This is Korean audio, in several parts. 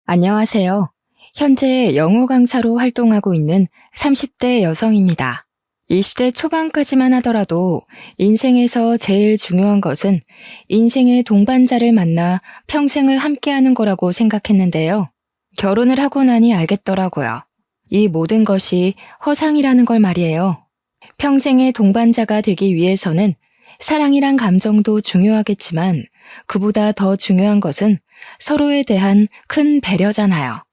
안녕하세요. 현재 영어 강사로 활동하고 있는 30대 여성입니다. 20대 초반까지만 하더라도 인생에서 제일 중요한 것은 인생의 동반자를 만나 평생을 함께하는 거라고 생각했는데요. 결혼을 하고 나니 알겠더라고요. 이 모든 것이 허상이라는 걸 말이에요. 평생의 동반자가 되기 위해서는 사랑이란 감정도 중요하겠지만 그보다 더 중요한 것은 서로에 대한 큰 배려잖아요.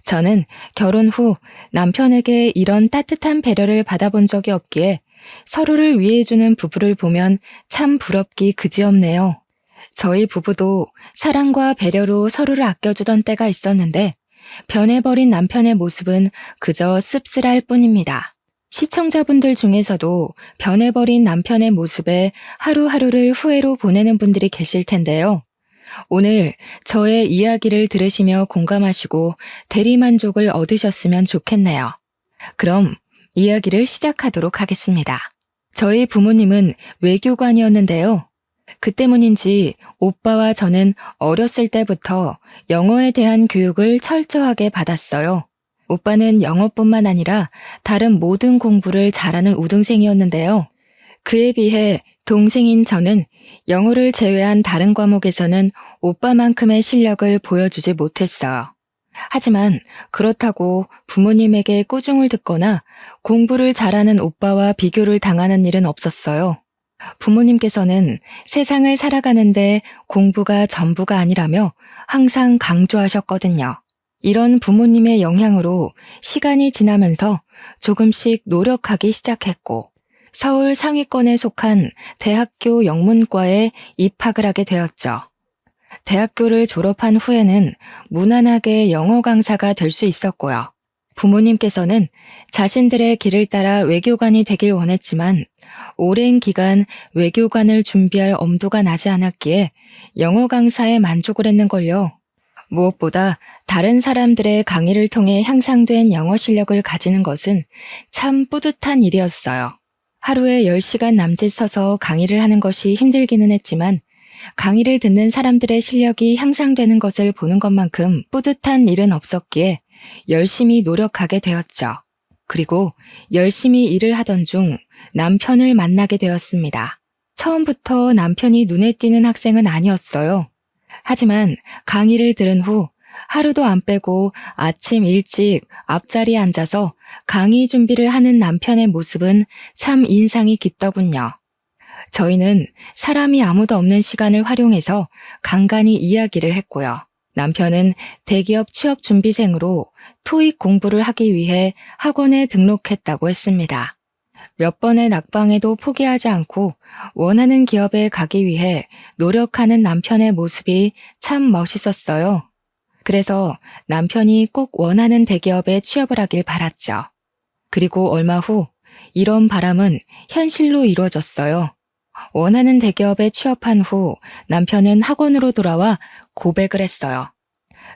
저는 결혼 후 남편에게 이런 따뜻한 배려를 받아본 적이 없기에 서로를 위해주는 부부를 보면 참 부럽기 그지없네요. 저희 부부도 사랑과 배려로 서로를 아껴주던 때가 있었는데 변해버린 남편의 모습은 그저 씁쓸할 뿐입니다. 시청자분들 중에서도 변해버린 남편의 모습에 하루하루를 후회로 보내는 분들이 계실 텐데요. 오늘 저의 이야기를 들으시며 공감하시고 대리만족을 얻으셨으면 좋겠네요. 그럼 이야기를 시작하도록 하겠습니다. 저희 부모님은 외교관이었는데요. 그 때문인지 오빠와 저는 어렸을 때부터 영어에 대한 교육을 철저하게 받았어요. 오빠는 영어뿐만 아니라 다른 모든 공부를 잘하는 우등생이었는데요. 그에 비해 동생인 저는 영어를 제외한 다른 과목에서는 오빠만큼의 실력을 보여주지 못했어요. 하지만 그렇다고 부모님에게 꾸중을 듣거나 공부를 잘하는 오빠와 비교를 당하는 일은 없었어요. 부모님께서는 세상을 살아가는데 공부가 전부가 아니라며 항상 강조하셨거든요. 이런 부모님의 영향으로 시간이 지나면서 조금씩 노력하기 시작했고 서울 상위권에 속한 대학교 영문과에 입학을 하게 되었죠. 대학교를 졸업한 후에는 무난하게 영어 강사가 될 수 있었고요. 부모님께서는 자신들의 길을 따라 외교관이 되길 원했지만 오랜 기간 외교관을 준비할 엄두가 나지 않았기에 영어 강사에 만족을 했는걸요. 무엇보다 다른 사람들의 강의를 통해 향상된 영어 실력을 가지는 것은 참 뿌듯한 일이었어요. 하루에 10시간 남짓 서서 강의를 하는 것이 힘들기는 했지만 강의를 듣는 사람들의 실력이 향상되는 것을 보는 것만큼 뿌듯한 일은 없었기에 열심히 노력하게 되었죠. 그리고 열심히 일을 하던 중 남편을 만나게 되었습니다. 처음부터 남편이 눈에 띄는 학생은 아니었어요. 하지만 강의를 들은 후 하루도 안 빼고 아침 일찍 앞자리에 앉아서 강의 준비를 하는 남편의 모습은 참 인상이 깊더군요. 저희는 사람이 아무도 없는 시간을 활용해서 간간히 이야기를 했고요. 남편은 대기업 취업 준비생으로 토익 공부를 하기 위해 학원에 등록했다고 했습니다. 몇 번의 낙방에도 포기하지 않고 원하는 기업에 가기 위해 노력하는 남편의 모습이 참 멋있었어요. 그래서 남편이 꼭 원하는 대기업에 취업을 하길 바랐죠. 그리고 얼마 후 이런 바람은 현실로 이루어졌어요. 원하는 대기업에 취업한 후 남편은 학원으로 돌아와 고백을 했어요.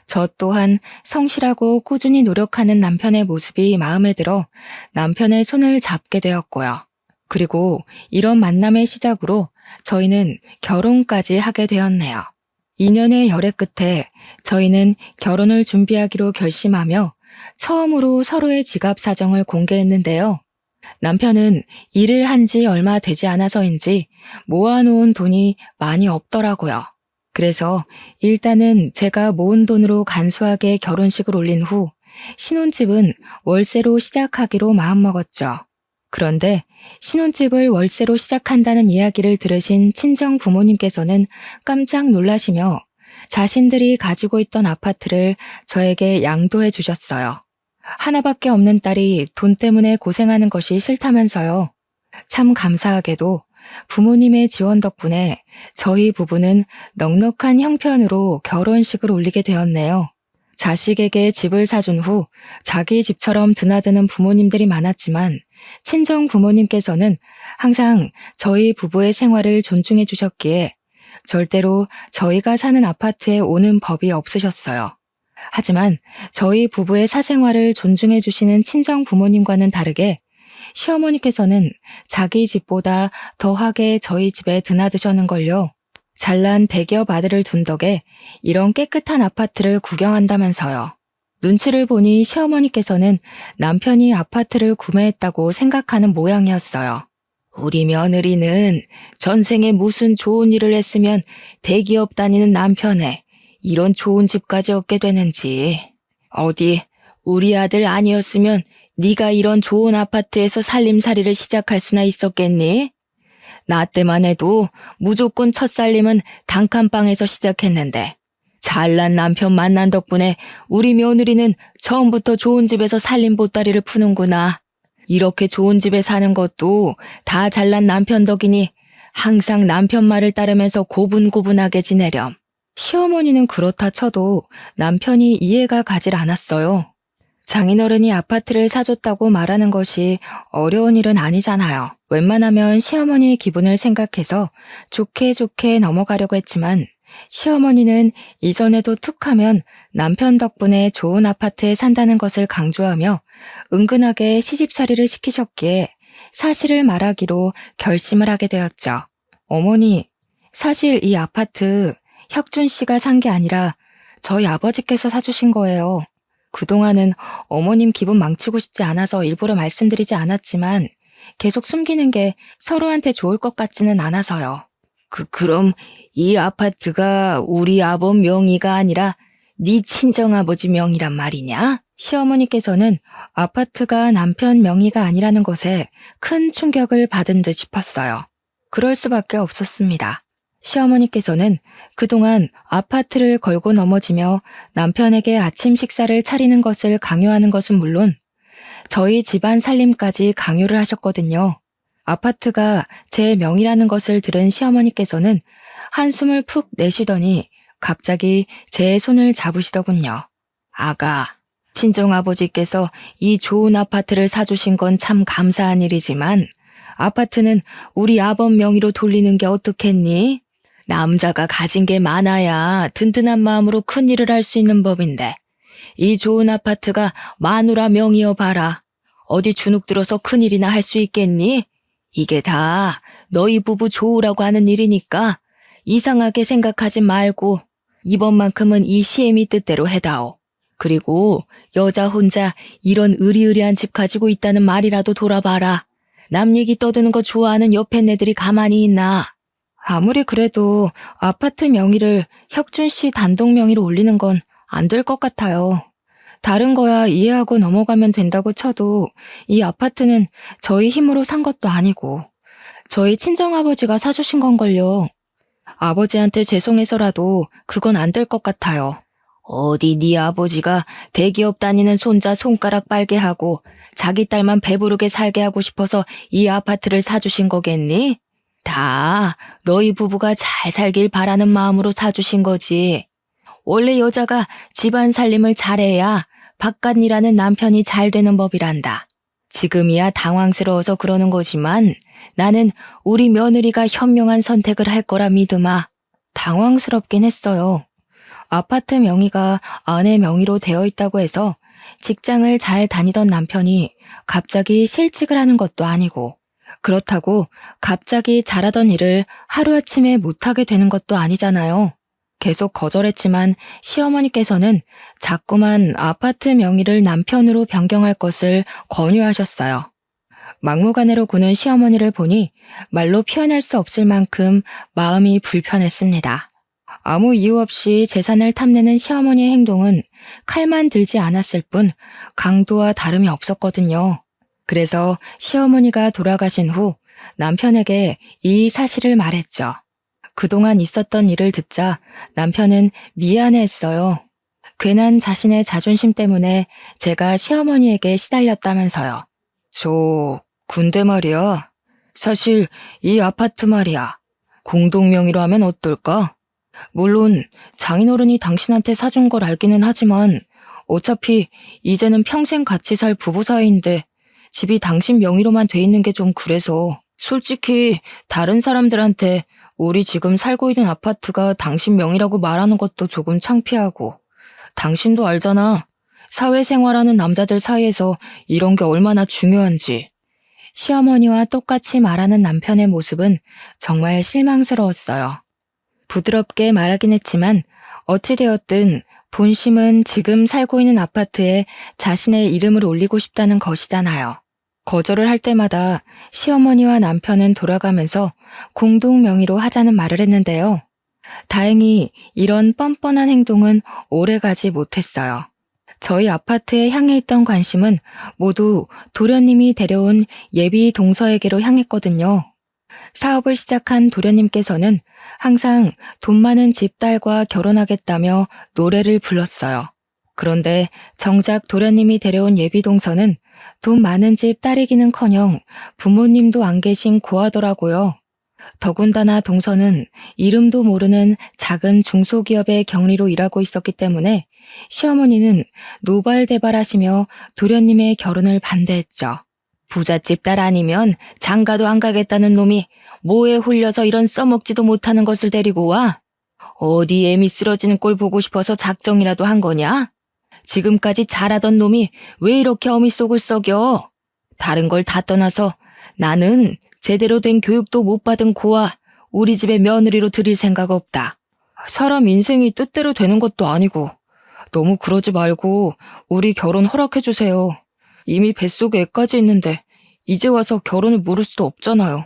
저 또한 성실하고 꾸준히 노력하는 남편의 모습이 마음에 들어 남편의 손을 잡게 되었고요. 그리고 이런 만남의 시작으로 저희는 결혼까지 하게 되었네요. 2년의 열애 끝에 저희는 결혼을 준비하기로 결심하며 처음으로 서로의 지갑 사정을 공개했는데요. 남편은 일을 한 지 얼마 되지 않아서인지 모아놓은 돈이 많이 없더라고요. 그래서 일단은 제가 모은 돈으로 간소하게 결혼식을 올린 후 신혼집은 월세로 시작하기로 마음먹었죠. 그런데 신혼집을 월세로 시작한다는 이야기를 들으신 친정 부모님께서는 깜짝 놀라시며 자신들이 가지고 있던 아파트를 저에게 양도해 주셨어요. 하나밖에 없는 딸이 돈 때문에 고생하는 것이 싫다면서요. 참 감사하게도 부모님의 지원 덕분에 저희 부부는 넉넉한 형편으로 결혼식을 올리게 되었네요. 자식에게 집을 사준 후 자기 집처럼 드나드는 부모님들이 많았지만 친정 부모님께서는 항상 저희 부부의 생활을 존중해 주셨기에 절대로 저희가 사는 아파트에 오는 법이 없으셨어요. 하지만 저희 부부의 사생활을 존중해 주시는 친정 부모님과는 다르게 시어머니께서는 자기 집보다 더하게 저희 집에 드나드셨는걸요. 잘난 대기업 아들을 둔 덕에 이런 깨끗한 아파트를 구경한다면서요. 눈치를 보니 시어머니께서는 남편이 아파트를 구매했다고 생각하는 모양이었어요. 우리 며느리는 전생에 무슨 좋은 일을 했으면 대기업 다니는 남편에 이런 좋은 집까지 얻게 되는지. 어디 우리 아들 아니었으면 네가 이런 좋은 아파트에서 살림살이를 시작할 수나 있었겠니? 나 때만 해도 무조건 첫 살림은 단칸방에서 시작했는데 잘난 남편 만난 덕분에 우리 며느리는 처음부터 좋은 집에서 살림 보따리를 푸는구나. 이렇게 좋은 집에 사는 것도 다 잘난 남편 덕이니 항상 남편 말을 따르면서 고분고분하게 지내렴. 시어머니는 그렇다 쳐도 남편이 이해가 가질 않았어요. 장인어른이 아파트를 사줬다고 말하는 것이 어려운 일은 아니잖아요. 웬만하면 시어머니의 기분을 생각해서 좋게 좋게 넘어가려고 했지만 시어머니는 이전에도 툭하면 남편 덕분에 좋은 아파트에 산다는 것을 강조하며 은근하게 시집살이를 시키셨기에 사실을 말하기로 결심을 하게 되었죠. 어머니, 사실 이 아파트 혁준 씨가 산 게 아니라 저희 아버지께서 사주신 거예요. 그동안은 어머님 기분 망치고 싶지 않아서 일부러 말씀드리지 않았지만 계속 숨기는 게 서로한테 좋을 것 같지는 않아서요. 그럼 이 아파트가 우리 아버 명의가 아니라 네 친정아버지 명의란 말이냐? 시어머니께서는 아파트가 남편 명의가 아니라는 것에 큰 충격을 받은 듯 싶었어요. 그럴 수밖에 없었습니다. 시어머니께서는 그동안 아파트를 걸고 넘어지며 남편에게 아침 식사를 차리는 것을 강요하는 것은 물론 저희 집안 살림까지 강요를 하셨거든요. 아파트가 제 명의라는 것을 들은 시어머니께서는 한숨을 푹 내쉬더니 갑자기 제 손을 잡으시더군요. 아가, 친정아버지께서 이 좋은 아파트를 사주신 건 참 감사한 일이지만 아파트는 우리 아범 명의로 돌리는 게 어떻겠니? 남자가 가진 게 많아야 든든한 마음으로 큰 일을 할 수 있는 법인데 이 좋은 아파트가 마누라 명의여 봐라. 어디 주눅 들어서 큰일이나 할 수 있겠니? 이게 다 너희 부부 좋으라고 하는 일이니까 이상하게 생각하지 말고 이번만큼은 이 시애미 뜻대로 해다오. 그리고 여자 혼자 이런 의리의리한 집 가지고 있다는 말이라도 돌아봐라. 남 얘기 떠드는 거 좋아하는 옆에 애들이 가만히 있나? 아무리 그래도 아파트 명의를 혁준 씨 단독 명의로 올리는 건 안 될 것 같아요. 다른 거야 이해하고 넘어가면 된다고 쳐도 이 아파트는 저희 힘으로 산 것도 아니고 저희 친정아버지가 사주신 건걸요. 아버지한테 죄송해서라도 그건 안 될 것 같아요. 어디 네 아버지가 대기업 다니는 손자 손가락 빨게 하고 자기 딸만 배부르게 살게 하고 싶어서 이 아파트를 사주신 거겠니? 다 너희 부부가 잘 살길 바라는 마음으로 사주신 거지. 원래 여자가 집안 살림을 잘해야 바깥 일하는 남편이 잘 되는 법이란다. 지금이야 당황스러워서 그러는 거지만 나는 우리 며느리가 현명한 선택을 할 거라 믿으마. 당황스럽긴 했어요. 아파트 명의가 아내 명의로 되어 있다고 해서 직장을 잘 다니던 남편이 갑자기 실직을 하는 것도 아니고 그렇다고 갑자기 잘하던 일을 하루아침에 못하게 되는 것도 아니잖아요. 계속 거절했지만 시어머니께서는 자꾸만 아파트 명의를 남편으로 변경할 것을 권유하셨어요. 막무가내로 구는 시어머니를 보니 말로 표현할 수 없을 만큼 마음이 불편했습니다. 아무 이유 없이 재산을 탐내는 시어머니의 행동은 칼만 들지 않았을 뿐 강도와 다름이 없었거든요. 그래서 시어머니가 돌아가신 후 남편에게 이 사실을 말했죠. 그동안 있었던 일을 듣자 남편은 미안해했어요. 괜한 자신의 자존심 때문에 제가 시어머니에게 시달렸다면서요. 근데 말이야. 사실 이 아파트 말이야. 공동 명의로 하면 어떨까? 물론 장인어른이 당신한테 사준 걸 알기는 하지만 어차피 이제는 평생 같이 살 부부 사이인데 집이 당신 명의로만 돼 있는 게 좀 그래서 솔직히 다른 사람들한테 우리 지금 살고 있는 아파트가 당신 명의라고 말하는 것도 조금 창피하고 당신도 알잖아. 사회생활하는 남자들 사이에서 이런 게 얼마나 중요한지. 시어머니와 똑같이 말하는 남편의 모습은 정말 실망스러웠어요. 부드럽게 말하긴 했지만 어찌되었든 본심은 지금 살고 있는 아파트에 자신의 이름을 올리고 싶다는 것이잖아요. 거절을 할 때마다 시어머니와 남편은 돌아가면서 공동 명의로 하자는 말을 했는데요. 다행히 이런 뻔뻔한 행동은 오래가지 못했어요. 저희 아파트에 향해 있던 관심은 모두 도련님이 데려온 예비 동서에게로 향했거든요. 사업을 시작한 도련님께서는 항상 돈 많은 집 딸과 결혼하겠다며 노래를 불렀어요. 그런데 정작 도련님이 데려온 예비 동서는 돈 많은 집 딸이기는커녕 부모님도 안 계신 고아더라고요. 더군다나 동서는 이름도 모르는 작은 중소기업의 경리로 일하고 있었기 때문에 시어머니는 노발대발하시며 도련님의 결혼을 반대했죠. 부잣집 딸 아니면 장가도 안 가겠다는 놈이 뭐에 홀려서 이런 써먹지도 못하는 것을 데리고 와? 어디 애미 쓰러지는 꼴 보고 싶어서 작정이라도 한 거냐? 지금까지 잘하던 놈이 왜 이렇게 어미 속을 썩여? 다른 걸 다 떠나서 나는 제대로 된 교육도 못 받은 고아 우리 집에 며느리로 들일 생각 없다. 사람 인생이 뜻대로 되는 것도 아니고 너무 그러지 말고 우리 결혼 허락해주세요. 이미 뱃속에 애까지 있는데 이제 와서 결혼을 물을 수도 없잖아요.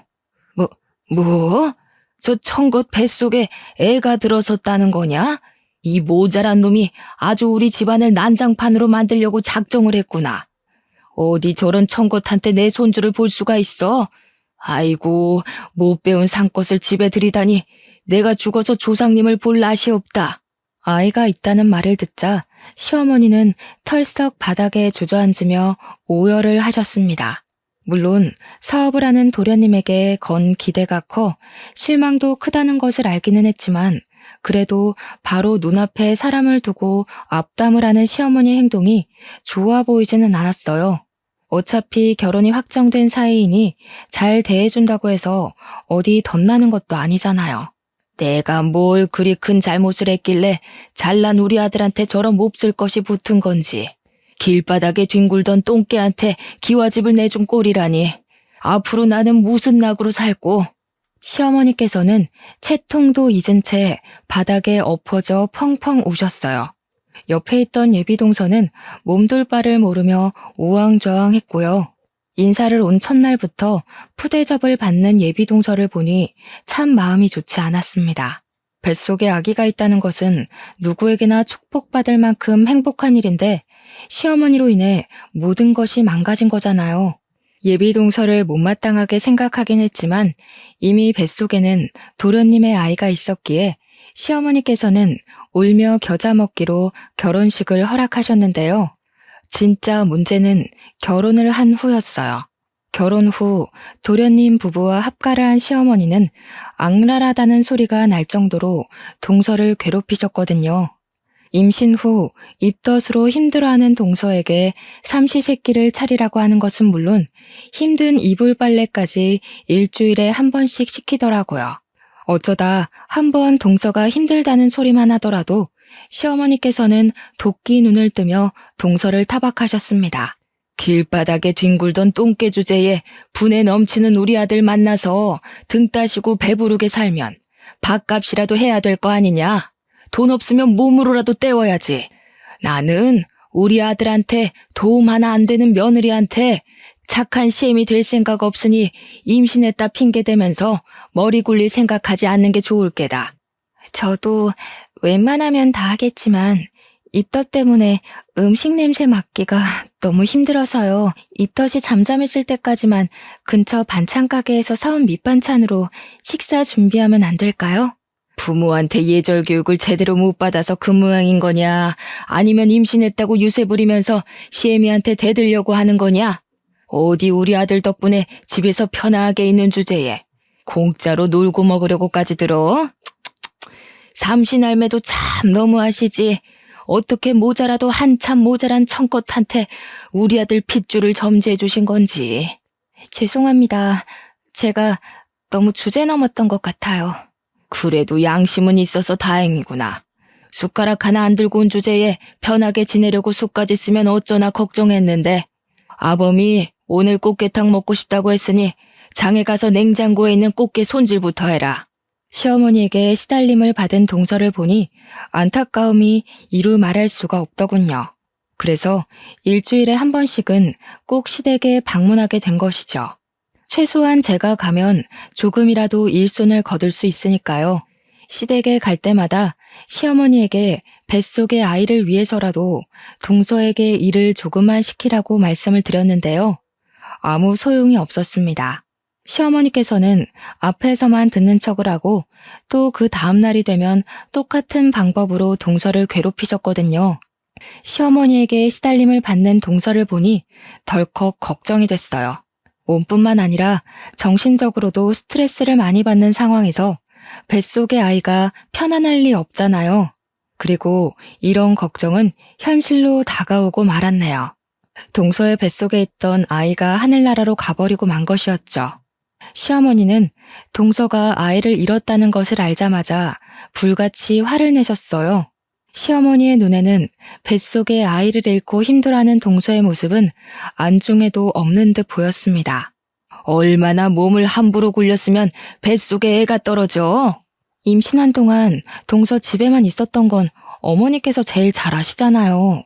뭐? 저 천것 뱃속에 애가 들어섰다는 거냐? 이 모자란 놈이 아주 우리 집안을 난장판으로 만들려고 작정을 했구나. 어디 저런 천것한테 내 손주를 볼 수가 있어? 아이고, 못 배운 상것을 집에 들이다니 내가 죽어서 조상님을 볼 낯이 없다. 아이가 있다는 말을 듣자 시어머니는 털썩 바닥에 주저앉으며 오열을 하셨습니다. 물론 사업을 하는 도련님에게 건 기대가 커 실망도 크다는 것을 알기는 했지만 그래도 바로 눈앞에 사람을 두고 앞담을 하는 시어머니의 행동이 좋아 보이지는 않았어요. 어차피 결혼이 확정된 사이이니 잘 대해준다고 해서 어디 덧나는 것도 아니잖아요. 내가 뭘 그리 큰 잘못을 했길래 잘난 우리 아들한테 저런 몹쓸 것이 붙은 건지. 길바닥에 뒹굴던 똥개한테 기와집을 내준 꼴이라니. 앞으로 나는 무슨 낙으로 살고. 시어머니께서는 채통도 잊은 채 바닥에 엎어져 펑펑 우셨어요. 옆에 있던 예비동서는 몸둘 바를 모르며 우왕좌왕했고요. 인사를 온 첫날부터 푸대접을 받는 예비동서를 보니 참 마음이 좋지 않았습니다. 뱃속에 아기가 있다는 것은 누구에게나 축복받을 만큼 행복한 일인데 시어머니로 인해 모든 것이 망가진 거잖아요. 예비동서를 못마땅하게 생각하긴 했지만 이미 뱃속에는 도련님의 아이가 있었기에 시어머니께서는 울며 겨자 먹기로 결혼식을 허락하셨는데요. 진짜 문제는 결혼을 한 후였어요. 결혼 후 도련님 부부와 합가를 한 시어머니는 악랄하다는 소리가 날 정도로 동서를 괴롭히셨거든요. 임신 후 입덧으로 힘들어하는 동서에게 삼시세끼를 차리라고 하는 것은 물론 힘든 이불 빨래까지 일주일에 한 번씩 시키더라고요. 어쩌다 한 번 동서가 힘들다는 소리만 하더라도 시어머니께서는 도끼 눈을 뜨며 동서를 타박하셨습니다. 길바닥에 뒹굴던 똥개 주제에 분에 넘치는 우리 아들 만나서 등 따시고 배부르게 살면 밥값이라도 해야 될 거 아니냐? 돈 없으면 몸으로라도 때워야지. 나는 우리 아들한테 도움 하나 안 되는 며느리한테 착한 시엠이 될 생각 없으니 임신했다 핑계대면서 머리 굴릴 생각하지 않는 게 좋을 게다. 저도 웬만하면 다 하겠지만 입덧 때문에 음식 냄새 맡기가 너무 힘들어서요. 입덧이 잠잠해질 때까지만 근처 반찬 가게에서 사온 밑반찬으로 식사 준비하면 안 될까요? 부모한테 예절 교육을 제대로 못 받아서 그 모양인 거냐? 아니면 임신했다고 유세 부리면서 시애미한테 대들려고 하는 거냐? 어디 우리 아들 덕분에 집에서 편하게 있는 주제에 공짜로 놀고 먹으려고까지 들어? 삼신할매도 참 너무하시지. 어떻게 모자라도 한참 모자란 청껏한테 우리 아들 핏줄을 점지해 주신 건지. 죄송합니다. 제가 너무 주제 넘었던 것 같아요. 그래도 양심은 있어서 다행이구나. 숟가락 하나 안 들고 온 주제에 편하게 지내려고 숟까지 쓰면 어쩌나 걱정했는데 아범이 오늘 꽃게탕 먹고 싶다고 했으니 장에 가서 냉장고에 있는 꽃게 손질부터 해라. 시어머니에게 시달림을 받은 동서를 보니 안타까움이 이루 말할 수가 없더군요. 그래서 일주일에 한 번씩은 꼭 시댁에 방문하게 된 것이죠. 최소한 제가 가면 조금이라도 일손을 거둘 수 있으니까요. 시댁에 갈 때마다 시어머니에게 뱃속의 아이를 위해서라도 동서에게 일을 조금만 시키라고 말씀을 드렸는데요. 아무 소용이 없었습니다. 시어머니께서는 앞에서만 듣는 척을 하고 또 그 다음 날이 되면 똑같은 방법으로 동서를 괴롭히셨거든요. 시어머니에게 시달림을 받는 동서를 보니 덜컥 걱정이 됐어요. 몸뿐만 아니라 정신적으로도 스트레스를 많이 받는 상황에서 뱃속의 아이가 편안할 리 없잖아요. 그리고 이런 걱정은 현실로 다가오고 말았네요. 동서의 뱃속에 있던 아이가 하늘나라로 가버리고 만 것이었죠. 시어머니는 동서가 아이를 잃었다는 것을 알자마자 불같이 화를 내셨어요. 시어머니의 눈에는 뱃속에 아이를 잃고 힘들어하는 동서의 모습은 안중에도 없는 듯 보였습니다. 얼마나 몸을 함부로 굴렸으면 뱃속에 애가 떨어져? 임신한 동안 동서 집에만 있었던 건 어머니께서 제일 잘 아시잖아요.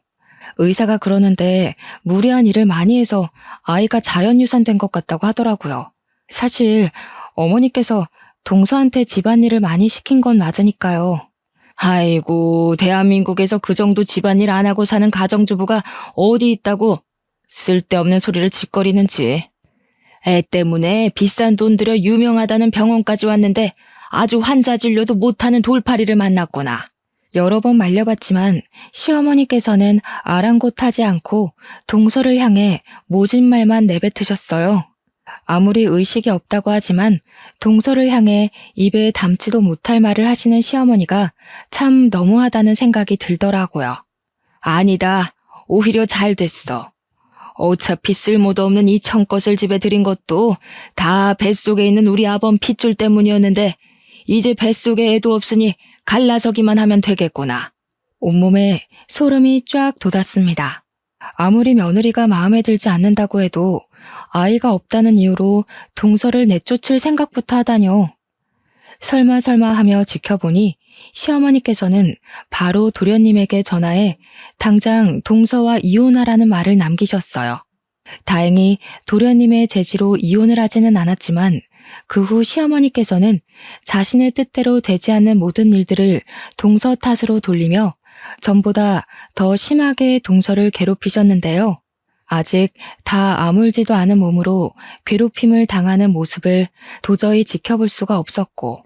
의사가 그러는데 무리한 일을 많이 해서 아이가 자연유산된 것 같다고 하더라고요. 사실 어머니께서 동서한테 집안일을 많이 시킨 건 맞으니까요. 아이고, 대한민국에서 그 정도 집안일 안 하고 사는 가정주부가 어디 있다고 쓸데없는 소리를 짓거리는지. 애 때문에 비싼 돈 들여 유명하다는 병원까지 왔는데 아주 환자 진료도 못하는 돌팔이를 만났구나. 여러 번 말려봤지만 시어머니께서는 아랑곳하지 않고 동서를 향해 모진 말만 내뱉으셨어요. 아무리 의식이 없다고 하지만 동서를 향해 입에 담지도 못할 말을 하시는 시어머니가 참 너무하다는 생각이 들더라고요. 아니다. 오히려 잘 됐어. 어차피 쓸모도 없는 이 청껏을 집에 들인 것도 다 뱃속에 있는 우리 아범 핏줄 때문이었는데 이제 뱃속에 애도 없으니 갈라서기만 하면 되겠구나. 온몸에 소름이 쫙 돋았습니다. 아무리 며느리가 마음에 들지 않는다고 해도 아이가 없다는 이유로 동서를 내쫓을 생각부터 하다뇨. 설마 하며 지켜보니 시어머니께서는 바로 도련님에게 전화해 당장 동서와 이혼하라는 말을 남기셨어요. 다행히 도련님의 제지로 이혼을 하지는 않았지만 그 후 시어머니께서는 자신의 뜻대로 되지 않는 모든 일들을 동서 탓으로 돌리며 전보다 더 심하게 동서를 괴롭히셨는데요. 아직 다 아물지도 않은 몸으로 괴롭힘을 당하는 모습을 도저히 지켜볼 수가 없었고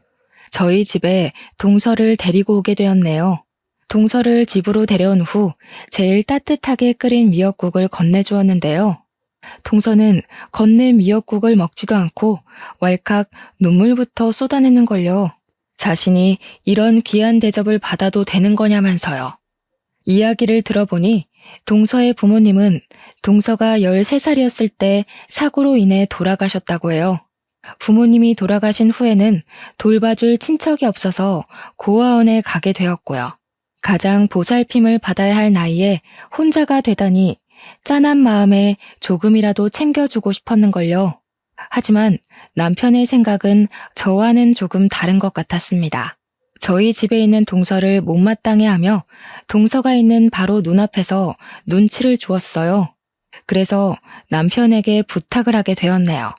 저희 집에 동서를 데리고 오게 되었네요. 동서를 집으로 데려온 후 제일 따뜻하게 끓인 미역국을 건네주었는데요. 동서는 건넨 미역국을 먹지도 않고 왈칵 눈물부터 쏟아내는 걸요. 자신이 이런 귀한 대접을 받아도 되는 거냐면서요. 이야기를 들어보니 동서의 부모님은 동서가 13살이었을 때 사고로 인해 돌아가셨다고 해요. 부모님이 돌아가신 후에는 돌봐줄 친척이 없어서 고아원에 가게 되었고요. 가장 보살핌을 받아야 할 나이에 혼자가 되다니 짠한 마음에 조금이라도 챙겨주고 싶었는걸요. 하지만 남편의 생각은 저와는 조금 다른 것 같았습니다. 저희 집에 있는 동서를 못마땅해 하며 동서가 있는 바로 눈앞에서 눈치를 주었어요. 그래서 남편에게 부탁을 하게 되었네요.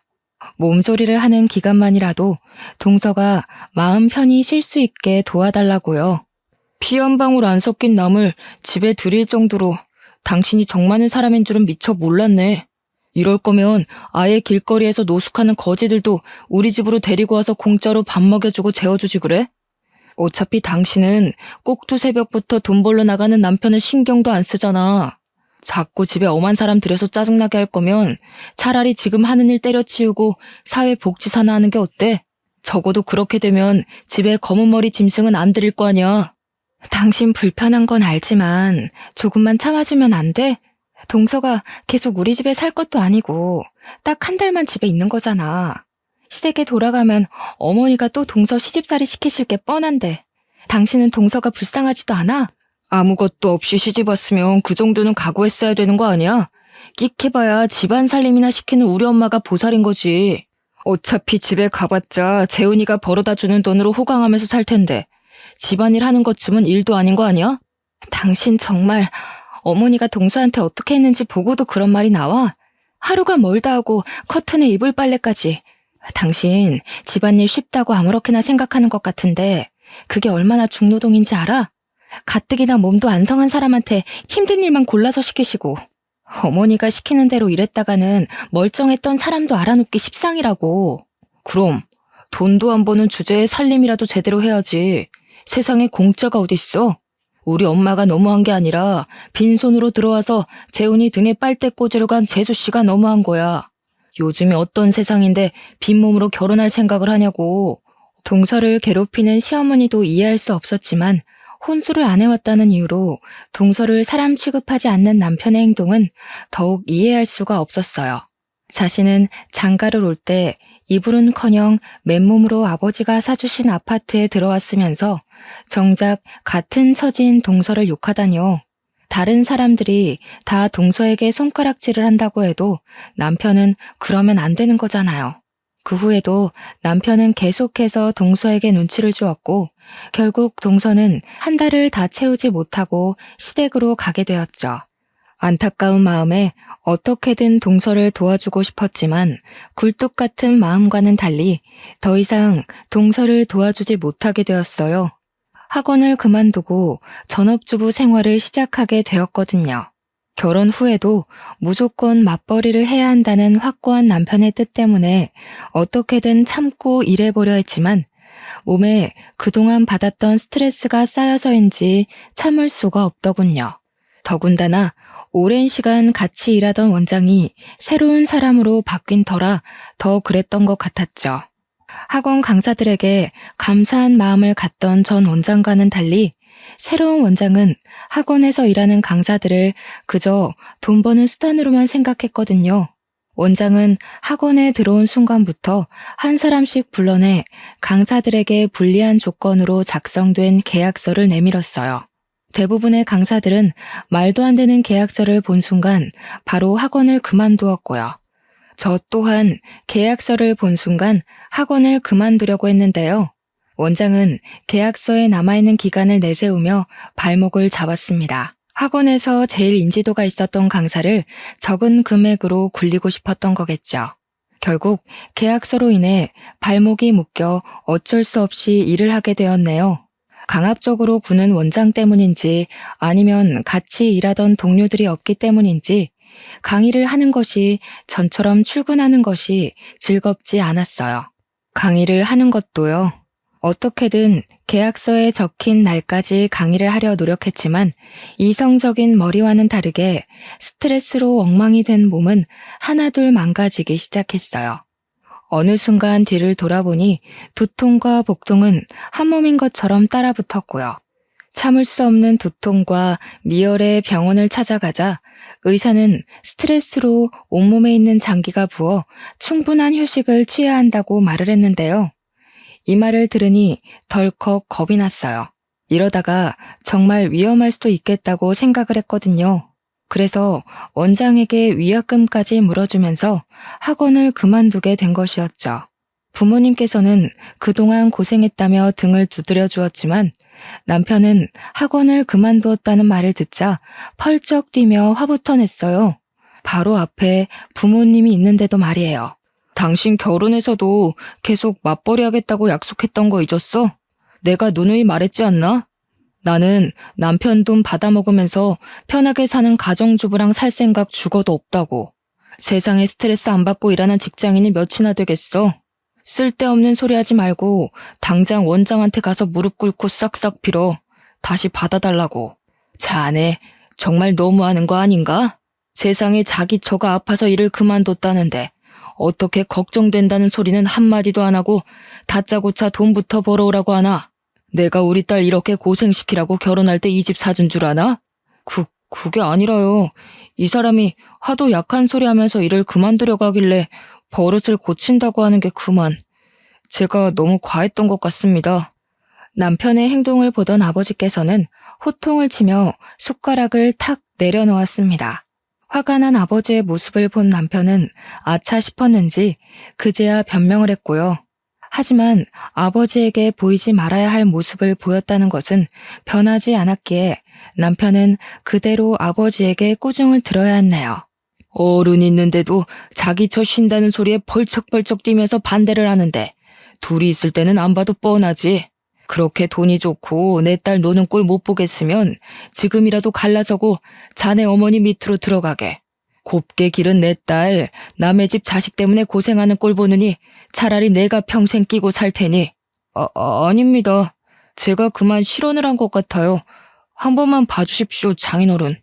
몸조리를 하는 기간만이라도 동서가 마음 편히 쉴 수 있게 도와달라고요. 피 한 방울 안 섞인 남을 집에 들일 정도로 당신이 정 많은 사람인 줄은 미처 몰랐네. 이럴 거면 아예 길거리에서 노숙하는 거지들도 우리 집으로 데리고 와서 공짜로 밥 먹여주고 재워주지 그래? 어차피 당신은 꼭두 새벽부터 돈 벌러 나가는 남편을 신경도 안 쓰잖아. 자꾸 집에 엄한 사람 들여서 짜증나게 할 거면 차라리 지금 하는 일 때려치우고 사회복지사나 하는 게 어때? 적어도 그렇게 되면 집에 검은 머리 짐승은 안 들일 거 아니야. 당신 불편한 건 알지만 조금만 참아주면 안 돼? 동서가 계속 우리 집에 살 것도 아니고 딱 한 달만 집에 있는 거잖아. 시댁에 돌아가면 어머니가 또 동서 시집살이 시키실 게 뻔한데 당신은 동서가 불쌍하지도 않아? 아무것도 없이 시집 왔으면 그 정도는 각오했어야 되는 거 아니야? 끽해봐야 집안 살림이나 시키는 우리 엄마가 보살인 거지. 어차피 집에 가봤자 재훈이가 벌어다주는 돈으로 호강하면서 살 텐데 집안일 하는 것쯤은 일도 아닌 거 아니야? 당신 정말 어머니가 동서한테 어떻게 했는지 보고도 그런 말이 나와? 하루가 멀다 하고 커튼에 이불 빨래까지. 당신 집안일 쉽다고 아무렇게나 생각하는 것 같은데 그게 얼마나 중노동인지 알아? 가뜩이나 몸도 안 성한 사람한테 힘든 일만 골라서 시키시고 어머니가 시키는 대로 일했다가는 멀쩡했던 사람도 알아눕기 십상이라고. 그럼 돈도 안 버는 주제에 살림이라도 제대로 해야지. 세상에 공짜가 어딨어? 우리 엄마가 너무한 게 아니라 빈손으로 들어와서 재훈이 등에 빨대 꽂으러 간 재수씨가 너무한 거야. 요즘이 어떤 세상인데 빈몸으로 결혼할 생각을 하냐고. 동서를 괴롭히는 시어머니도 이해할 수 없었지만 혼수를 안 해왔다는 이유로 동서를 사람 취급하지 않는 남편의 행동은 더욱 이해할 수가 없었어요. 자신은 장가를 올 때 이불은커녕 맨몸으로 아버지가 사주신 아파트에 들어왔으면서 정작 같은 처지인 동서를 욕하다니요. 다른 사람들이 다 동서에게 손가락질을 한다고 해도 남편은 그러면 안 되는 거잖아요. 그 후에도 남편은 계속해서 동서에게 눈치를 주었고 결국 동서는 한 달을 다 채우지 못하고 시댁으로 가게 되었죠. 안타까운 마음에 어떻게든 동서를 도와주고 싶었지만 굴뚝 같은 마음과는 달리 더 이상 동서를 도와주지 못하게 되었어요. 학원을 그만두고 전업주부 생활을 시작하게 되었거든요. 결혼 후에도 무조건 맞벌이를 해야 한다는 확고한 남편의 뜻 때문에 어떻게든 참고 일해보려 했지만 몸에 그동안 받았던 스트레스가 쌓여서인지 참을 수가 없더군요. 더군다나 오랜 시간 같이 일하던 원장이 새로운 사람으로 바뀐 터라 더 그랬던 것 같았죠. 학원 강사들에게 감사한 마음을 갖던 전 원장과는 달리 새로운 원장은 학원에서 일하는 강사들을 그저 돈 버는 수단으로만 생각했거든요. 원장은 학원에 들어온 순간부터 한 사람씩 불러내 강사들에게 불리한 조건으로 작성된 계약서를 내밀었어요. 대부분의 강사들은 말도 안 되는 계약서를 본 순간 바로 학원을 그만두었고요. 저 또한 계약서를 본 순간 학원을 그만두려고 했는데요. 원장은 계약서에 남아있는 기간을 내세우며 발목을 잡았습니다. 학원에서 제일 인지도가 있었던 강사를 적은 금액으로 굴리고 싶었던 거겠죠. 결국 계약서로 인해 발목이 묶여 어쩔 수 없이 일을 하게 되었네요. 강압적으로 구는 원장 때문인지 아니면 같이 일하던 동료들이 없기 때문인지 강의를 하는 것이 전처럼 출근하는 것이 즐겁지 않았어요. 강의를 하는 것도요. 어떻게든 계약서에 적힌 날까지 강의를 하려 노력했지만 이성적인 머리와는 다르게 스트레스로 엉망이 된 몸은 하나둘 망가지기 시작했어요. 어느 순간 뒤를 돌아보니 두통과 복통은 한 몸인 것처럼 따라붙었고요. 참을 수 없는 두통과 미열의 병원을 찾아가자 의사는 스트레스로 온몸에 있는 장기가 부어 충분한 휴식을 취해야 한다고 말을 했는데요. 이 말을 들으니 덜컥 겁이 났어요. 이러다가 정말 위험할 수도 있겠다고 생각을 했거든요. 그래서 원장에게 위약금까지 물어주면서 학원을 그만두게 된 것이었죠. 부모님께서는 그동안 고생했다며 등을 두드려 주었지만 남편은 학원을 그만두었다는 말을 듣자 펄쩍 뛰며 화부터 냈어요. 바로 앞에 부모님이 있는데도 말이에요. 당신 결혼해서도 계속 맞벌이 하겠다고 약속했던 거 잊었어? 내가 누누이 말했지 않나? 나는 남편 돈 받아먹으면서 편하게 사는 가정주부랑 살 생각 죽어도 없다고. 세상에 스트레스 안 받고 일하는 직장인이 몇이나 되겠어? 쓸데없는 소리 하지 말고 당장 원장한테 가서 무릎 꿇고 싹싹 빌어. 다시 받아달라고. 자네 정말 너무하는 거 아닌가? 세상에 자기 처가 아파서 일을 그만뒀다는데 어떻게 걱정된다는 소리는 한마디도 안 하고 다짜고짜 돈부터 벌어오라고 하나? 내가 우리 딸 이렇게 고생시키라고 결혼할 때 이 집 사준 줄 아나? 그게 아니라요. 이 사람이 하도 약한 소리 하면서 일을 그만두려고 하길래 버릇을 고친다고 하는 게 그만. 제가 너무 과했던 것 같습니다. 남편의 행동을 보던 아버지께서는 호통을 치며 숟가락을 탁 내려놓았습니다. 화가 난 아버지의 모습을 본 남편은 아차 싶었는지 그제야 변명을 했고요. 하지만 아버지에게 보이지 말아야 할 모습을 보였다는 것은 변하지 않았기에 남편은 그대로 아버지에게 꾸중을 들어야 했네요. 어른 있는데도 자기 저 쉰다는 소리에 벌쩍벌쩍 뛰면서 반대를 하는데 둘이 있을 때는 안 봐도 뻔하지. 그렇게 돈이 좋고 내 딸 노는 꼴 못 보겠으면 지금이라도 갈라서고 자네 어머니 밑으로 들어가게. 곱게 기른 내 딸 남의 집 자식 때문에 고생하는 꼴 보느니 차라리 내가 평생 끼고 살 테니. 아닙니다. 제가 그만 실언을 한 것 같아요. 한 번만 봐주십시오, 장인어른.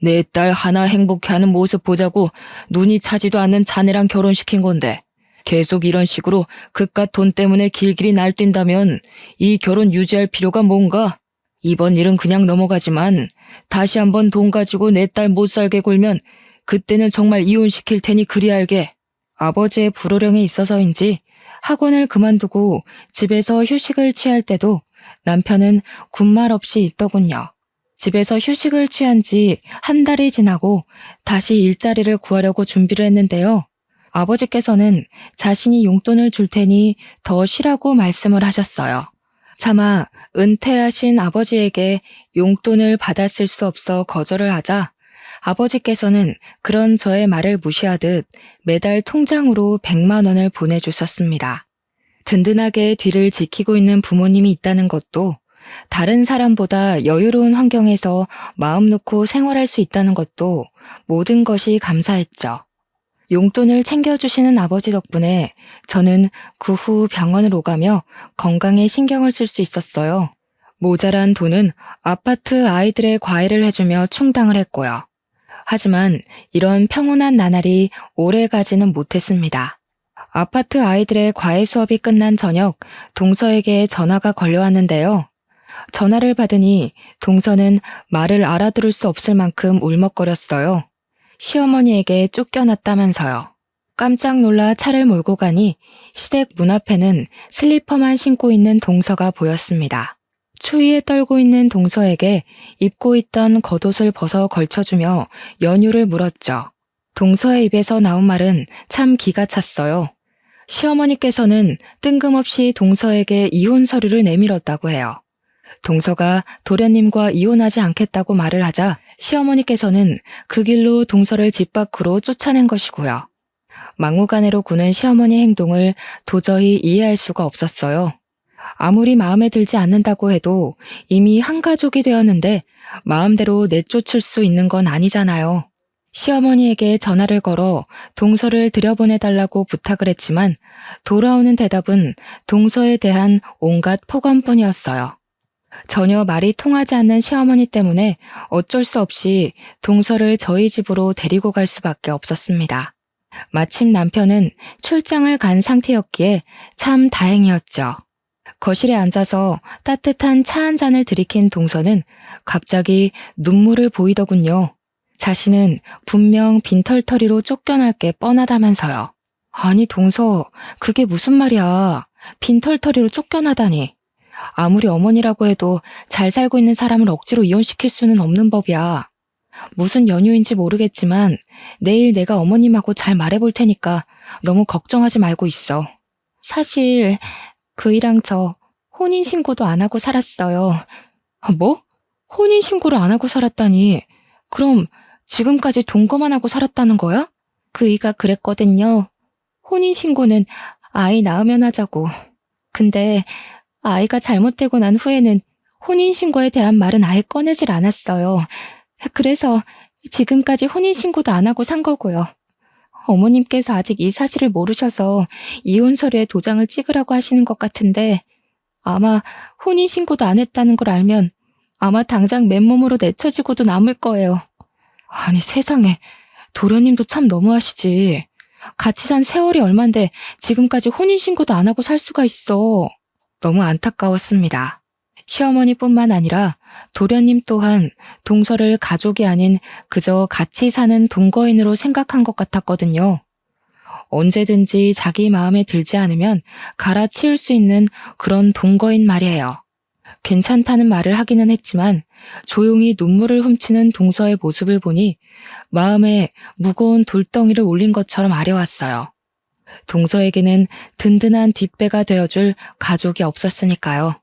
내 딸 하나 행복해하는 모습 보자고 눈이 차지도 않는 자네랑 결혼시킨 건데 계속 이런 식으로 그깟 돈 때문에 길길이 날뛴다면 이 결혼 유지할 필요가 뭔가? 이번 일은 그냥 넘어가지만 다시 한번 돈 가지고 내 딸 못 살게 굴면 그때는 정말 이혼시킬 테니 그리 알게. 아버지의 불호령이 있어서인지 학원을 그만두고 집에서 휴식을 취할 때도 남편은 군말 없이 있더군요. 집에서 휴식을 취한 지 한 달이 지나고 다시 일자리를 구하려고 준비를 했는데요. 아버지께서는 자신이 용돈을 줄 테니 더 쉬라고 말씀을 하셨어요. 차마 은퇴하신 아버지에게 용돈을 받았을 수 없어 거절을 하자 아버지께서는 그런 저의 말을 무시하듯 매달 통장으로 100만 원을 보내주셨습니다. 든든하게 뒤를 지키고 있는 부모님이 있다는 것도 다른 사람보다 여유로운 환경에서 마음 놓고 생활할 수 있다는 것도 모든 것이 감사했죠. 용돈을 챙겨주시는 아버지 덕분에 저는 그 후 병원을 오가며 건강에 신경을 쓸 수 있었어요. 모자란 돈은 아파트 아이들의 과외를 해주며 충당을 했고요. 하지만 이런 평온한 나날이 오래 가지는 못했습니다. 아파트 아이들의 과외 수업이 끝난 저녁 동서에게 전화가 걸려왔는데요. 전화를 받으니 동서는 말을 알아들을 수 없을 만큼 울먹거렸어요. 시어머니에게 쫓겨났다면서요. 깜짝 놀라 차를 몰고 가니 시댁 문 앞에는 슬리퍼만 신고 있는 동서가 보였습니다. 추위에 떨고 있는 동서에게 입고 있던 겉옷을 벗어 걸쳐주며 연유를 물었죠. 동서의 입에서 나온 말은 참 기가 찼어요. 시어머니께서는 뜬금없이 동서에게 이혼 서류를 내밀었다고 해요. 동서가 도련님과 이혼하지 않겠다고 말을 하자 시어머니께서는 그 길로 동서를 집 밖으로 쫓아낸 것이고요. 막무가내로 구는 시어머니 행동을 도저히 이해할 수가 없었어요. 아무리 마음에 들지 않는다고 해도 이미 한 가족이 되었는데 마음대로 내쫓을 수 있는 건 아니잖아요. 시어머니에게 전화를 걸어 동서를 들여보내달라고 부탁을 했지만 돌아오는 대답은 동서에 대한 온갖 폭언뿐이었어요. 전혀 말이 통하지 않는 시어머니 때문에 어쩔 수 없이 동서를 저희 집으로 데리고 갈 수밖에 없었습니다. 마침 남편은 출장을 간 상태였기에 참 다행이었죠. 거실에 앉아서 따뜻한 차 한 잔을 들이킨 동서는 갑자기 눈물을 보이더군요. 자신은 분명 빈털터리로 쫓겨날 게 뻔하다면서요. 아니 동서, 그게 무슨 말이야. 빈털터리로 쫓겨나다니. 아무리 어머니라고 해도 잘 살고 있는 사람을 억지로 이혼시킬 수는 없는 법이야. 무슨 연유인지 모르겠지만 내일 내가 어머님하고 잘 말해볼 테니까 너무 걱정하지 말고 있어. 사실 그이랑 저 혼인신고도 안 하고 살았어요. 뭐? 혼인신고를 안 하고 살았다니. 그럼 지금까지 동거만 하고 살았다는 거야? 그이가 그랬거든요. 혼인신고는 아이 낳으면 하자고. 근데 아이가 잘못되고 난 후에는 혼인신고에 대한 말은 아예 꺼내질 않았어요. 그래서 지금까지 혼인신고도 안 하고 산 거고요. 어머님께서 아직 이 사실을 모르셔서 이혼 서류에 도장을 찍으라고 하시는 것 같은데 아마 혼인신고도 안 했다는 걸 알면 아마 당장 맨몸으로 내쳐지고도 남을 거예요. 아니 세상에, 도련님도 참 너무하시지. 같이 산 세월이 얼만데 지금까지 혼인신고도 안 하고 살 수가 있어. 너무 안타까웠습니다. 시어머니뿐만 아니라 도련님 또한 동서를 가족이 아닌 그저 같이 사는 동거인으로 생각한 것 같았거든요. 언제든지 자기 마음에 들지 않으면 갈아치울 수 있는 그런 동거인 말이에요. 괜찮다는 말을 하기는 했지만 조용히 눈물을 훔치는 동서의 모습을 보니 마음에 무거운 돌덩이를 올린 것처럼 아려왔어요. 동서에게는 든든한 뒷배가 되어줄 가족이 없었으니까요.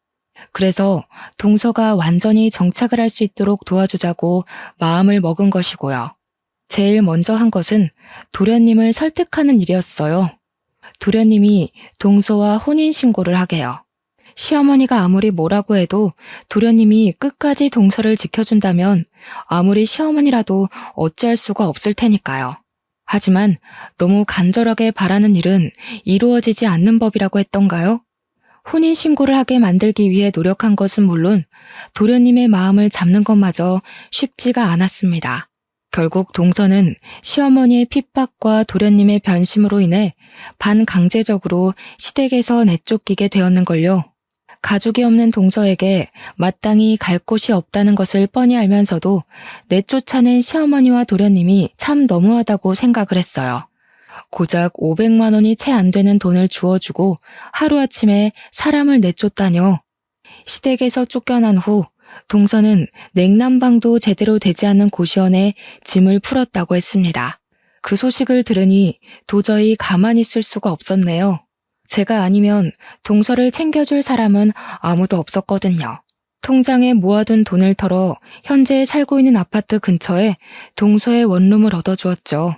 그래서 동서가 완전히 정착을 할 수 있도록 도와주자고 마음을 먹은 것이고요. 제일 먼저 한 것은 도련님을 설득하는 일이었어요. 도련님이 동서와 혼인신고를 하게요. 시어머니가 아무리 뭐라고 해도 도련님이 끝까지 동서를 지켜준다면 아무리 시어머니라도 어찌할 수가 없을 테니까요. 하지만 너무 간절하게 바라는 일은 이루어지지 않는 법이라고 했던가요? 혼인신고를 하게 만들기 위해 노력한 것은 물론 도련님의 마음을 잡는 것마저 쉽지가 않았습니다. 결국 동서는 시어머니의 핍박과 도련님의 변심으로 인해 반강제적으로 시댁에서 내쫓기게 되었는걸요. 가족이 없는 동서에게 마땅히 갈 곳이 없다는 것을 뻔히 알면서도 내쫓아낸 시어머니와 도련님이 참 너무하다고 생각을 했어요. 고작 500만 원이 채 안 되는 돈을 주어주고 하루아침에 사람을 내쫓다뇨. 시댁에서 쫓겨난 후 동서는 냉난방도 제대로 되지 않는 고시원에 짐을 풀었다고 했습니다. 그 소식을 들으니 도저히 가만히 있을 수가 없었네요. 제가 아니면 동서를 챙겨줄 사람은 아무도 없었거든요. 통장에 모아둔 돈을 털어 현재 살고 있는 아파트 근처에 동서의 원룸을 얻어주었죠.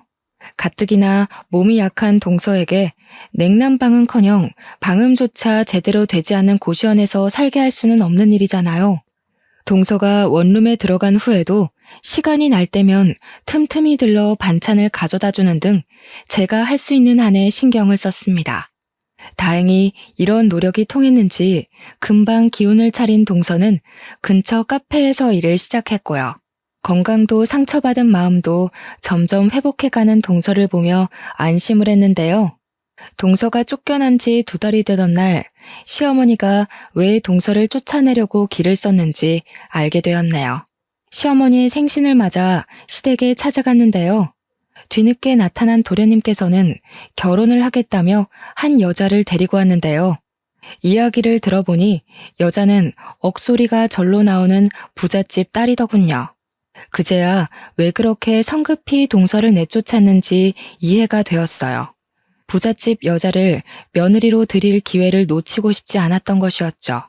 가뜩이나 몸이 약한 동서에게 냉난방은커녕 방음조차 제대로 되지 않는 고시원에서 살게 할 수는 없는 일이잖아요. 동서가 원룸에 들어간 후에도 시간이 날 때면 틈틈이 들러 반찬을 가져다 주는 등 제가 할 수 있는 한에 신경을 썼습니다. 다행히 이런 노력이 통했는지 금방 기운을 차린 동서는 근처 카페에서 일을 시작했고요. 건강도 상처받은 마음도 점점 회복해가는 동서를 보며 안심을 했는데요. 동서가 쫓겨난 지 2달이 되던 날 시어머니가 왜 동서를 쫓아내려고 길을 썼는지 알게 되었네요. 시어머니의 생신을 맞아 시댁에 찾아갔는데요. 뒤늦게 나타난 도련님께서는 결혼을 하겠다며 한 여자를 데리고 왔는데요. 이야기를 들어보니 여자는 억소리가 절로 나오는 부잣집 딸이더군요. 그제야 왜 그렇게 성급히 동서를 내쫓았는지 이해가 되었어요. 부잣집 여자를 며느리로 들일 기회를 놓치고 싶지 않았던 것이었죠.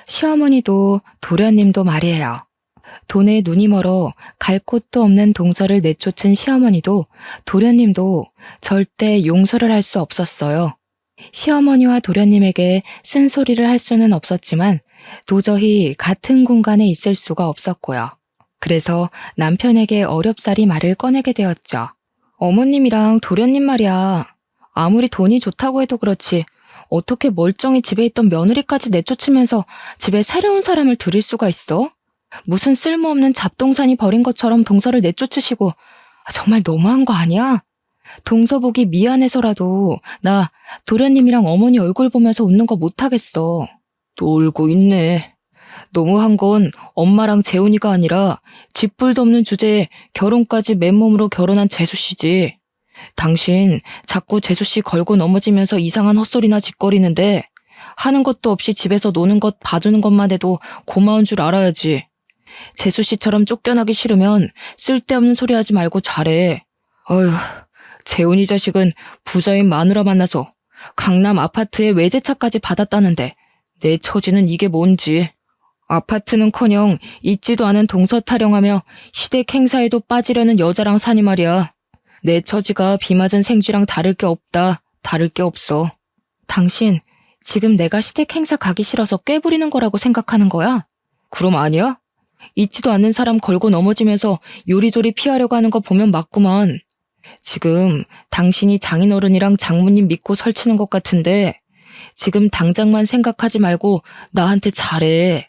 시어머니도 도련님도 말이에요. 돈에 눈이 멀어 갈 곳도 없는 동서를 내쫓은 시어머니도 도련님도 절대 용서를 할 수 없었어요. 시어머니와 도련님에게 쓴소리를 할 수는 없었지만 도저히 같은 공간에 있을 수가 없었고요. 그래서 남편에게 어렵사리 말을 꺼내게 되었죠. 어머님이랑 도련님 말이야. 아무리 돈이 좋다고 해도 그렇지 어떻게 멀쩡히 집에 있던 며느리까지 내쫓으면서 집에 새로운 사람을 들일 수가 있어? 무슨 쓸모없는 잡동사니 버린 것처럼 동서를 내쫓으시고 정말 너무한 거 아니야? 동서 보기 미안해서라도 나 도련님이랑 어머니 얼굴 보면서 웃는 거 못하겠어. 또 울고 있네. 너무한 건 엄마랑 재훈이가 아니라 쥐뿔도 없는 주제에 결혼까지 맨몸으로 결혼한 재수씨지. 당신 자꾸 재수씨 걸고 넘어지면서 이상한 헛소리나 짓거리는데 하는 것도 없이 집에서 노는 것 봐주는 것만 해도 고마운 줄 알아야지. 재수씨처럼 쫓겨나기 싫으면 쓸데없는 소리 하지 말고 잘해. 어휴, 재훈이 자식은 부자인 마누라 만나서 강남 아파트에 외제차까지 받았다는데 내 처지는 이게 뭔지. 아파트는커녕 있지도 않은 동서 타령하며 시댁 행사에도 빠지려는 여자랑 사니 말이야. 내 처지가 비 맞은 생쥐랑 다를 게 없다. 다를 게 없어. 당신 지금 내가 시댁 행사 가기 싫어서 꾀부리는 거라고 생각하는 거야? 그럼 아니야? 있지도 않는 사람 걸고 넘어지면서 요리조리 피하려고 하는 거 보면 맞구만. 지금 당신이 장인어른이랑 장모님 믿고 설치는 것 같은데 지금 당장만 생각하지 말고 나한테 잘해.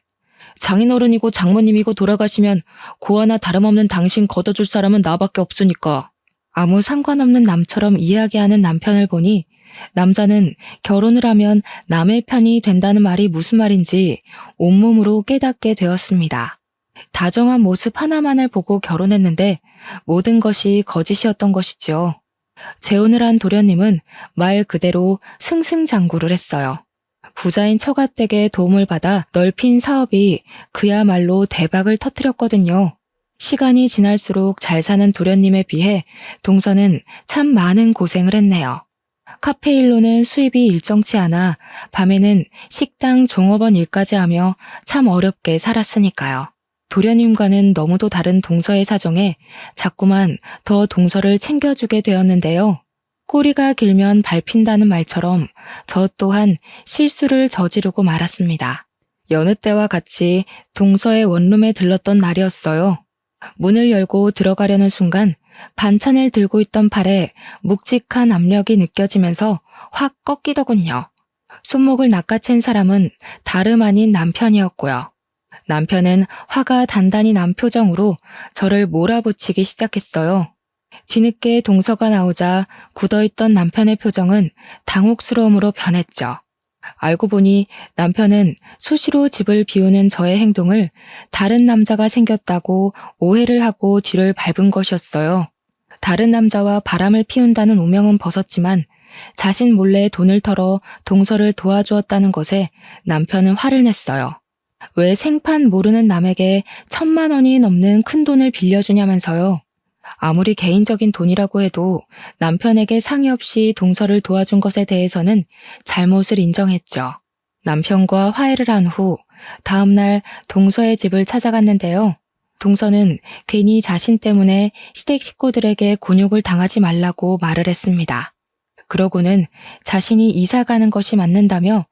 장인어른이고 장모님이고 돌아가시면 고아나 다름없는 당신 걷어줄 사람은 나밖에 없으니까. 아무 상관없는 남처럼 이야기하는 남편을 보니 남자는 결혼을 하면 남의 편이 된다는 말이 무슨 말인지 온몸으로 깨닫게 되었습니다. 다정한 모습 하나만을 보고 결혼했는데 모든 것이 거짓이었던 것이죠. 재혼을 한 도련님은 말 그대로 승승장구를 했어요. 부자인 처가댁의 도움을 받아 넓힌 사업이 그야말로 대박을 터뜨렸거든요. 시간이 지날수록 잘 사는 도련님에 비해 동서는 참 많은 고생을 했네요. 카페 일로는 수입이 일정치 않아 밤에는 식당 종업원 일까지 하며 참 어렵게 살았으니까요. 도련님과는 너무도 다른 동서의 사정에 자꾸만 더 동서를 챙겨주게 되었는데요. 꼬리가 길면 밟힌다는 말처럼 저 또한 실수를 저지르고 말았습니다. 여느 때와 같이 동서의 원룸에 들렀던 날이었어요. 문을 열고 들어가려는 순간 반찬을 들고 있던 팔에 묵직한 압력이 느껴지면서 확 꺾이더군요. 손목을 낚아챈 사람은 다름 아닌 남편이었고요. 남편은 화가 단단히 난 표정으로 저를 몰아붙이기 시작했어요. 뒤늦게 동서가 나오자 굳어있던 남편의 표정은 당혹스러움으로 변했죠. 알고 보니 남편은 수시로 집을 비우는 저의 행동을 다른 남자가 생겼다고 오해를 하고 뒤를 밟은 것이었어요. 다른 남자와 바람을 피운다는 오명은 벗었지만 자신 몰래 돈을 털어 동서를 도와주었다는 것에 남편은 화를 냈어요. 왜 생판 모르는 남에게 1,000만 원이 넘는 큰 돈을 빌려주냐면서요. 아무리 개인적인 돈이라고 해도 남편에게 상의 없이 동서를 도와준 것에 대해서는 잘못을 인정했죠. 남편과 화해를 한 후 다음날 동서의 집을 찾아갔는데요. 동서는 괜히 자신 때문에 시댁 식구들에게 곤욕을 당하지 말라고 말을 했습니다. 그러고는 자신이 이사 가는 것이 맞는다며